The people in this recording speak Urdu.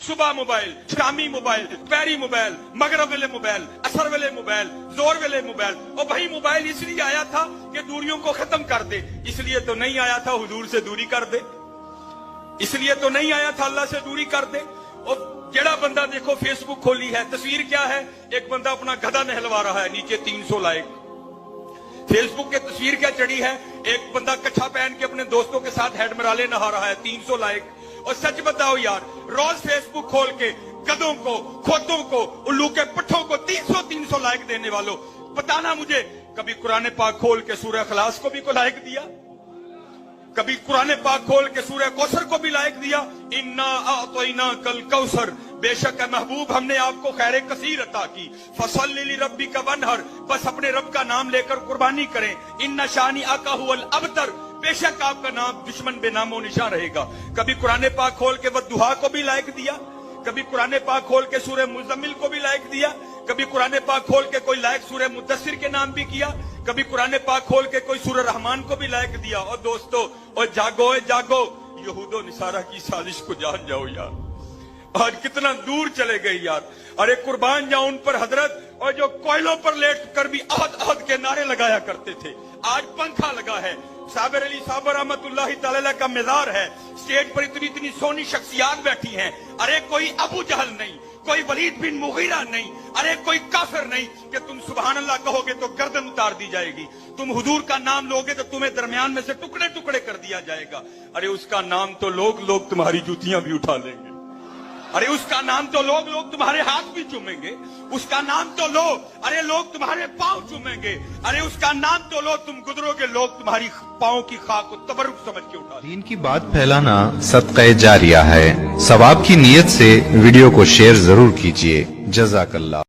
صبح موبائل، شامی موبائل، پیری موبائل، مغرب ویلے موبائل، اثر ویلے موبائل، زور ویلے موبائل. اور بھائی موبائل اس لیے آیا تھا کہ دوریوں کو ختم کر دے، اس لیے تو نہیں آیا تھا حضور سے دوری کر دے، اس لیے تو نہیں آیا تھا اللہ سے دوری کر دے. اور جڑا بندہ دیکھو فیس بک کھولی ہے، تصویر کیا ہے؟ ایک بندہ اپنا گدھا نہلوا رہا ہے، نیچے 300 لائک. فیس بک کے تصویر کیا چڑھی ہے؟ ایک بندہ کچھا پہن کے اپنے دوستوں کے ساتھ ہیڈ مرالے نہا رہا ہے، 300 لائک. اور سچ بتاؤ یار، روز فیس بک کھول کے گدھوں کو، کھوتوں کو، الو کے پٹھوں کو 300 لائک دینے والوں، بتانا مجھے کبھی قرآن پاک کھول کے سورہ اخلاص کو بھی کو لائک دیا؟ کبھی قرآن پاک کھول کے سورہ کوثر کو بھی لائک دیا؟ انا اعطیناک الکوثر، بے شک ہے محبوب ہم نے آپ کو خیر کثیر عطا کی. فصلی لربک وانحر، بس اپنے رب کا نام لے کر قربانی کریں. ان شانئک ھو الابتر، بے شک آپ کا نام دشمن بے نام و نشان رہے گا. کبھی قرآن پاک کھول کے والضحیٰ کو بھی لائک دیا؟ کبھی قرآن پاک کھول کے سورہ مزمل کو بھی لائک دیا؟ کبھی قرآن پاک کھول کے کوئی لائک سورہ مدثر کے نام بھی کیا؟ کبھی قرآن پاک کھول کے کوئی سورہ رحمان کو بھی لائک دیا؟ اور دوستو، اور جاگو جاگو، یہود و نصارہ کی سازش کو جان جاؤ یار. آج کتنا دور چلے گئے یار. ارے قربان جاؤ ان پر حضرت، اور جو کوئلوں پر لیٹ کر بھی عہد عہد کے نعرے لگایا کرتے تھے، آج پنکھا لگا ہے. صابر علی صابر رحمت اللہ تعالی کا مزار ہے، اسٹیج پر اتنی سونی شخصیات بیٹھی ہیں. ارے کوئی ابو جہل نہیں، کوئی ولید بن مغیرہ نہیں، ارے کوئی کافر نہیں کہ تم سبحان اللہ کہو گے تو گردن اتار دی جائے گی، تم حضور کا نام لوگے تو تمہیں درمیان میں سے ٹکڑے ٹکڑے کر دیا جائے گا. ارے اس کا نام تو لوگ تمہاری جوتیاں بھی اٹھا لیں گے. ارے اس کا نام تو لوگ تمہارے ہاتھ بھی چومیں گے. اس کا نام تو ارے لوگ تمہارے پاؤں چومیں گے. ارے اس کا نام تو تم گزرو گے، لوگ تمہاری پاؤں کی خاک کو تبرک سمجھ کے اٹھا. دین کی بات پھیلانا صدقہ جاریہ ہے. ثواب کی نیت سے ویڈیو کو شیئر ضرور کیجیے. جزاک اللہ.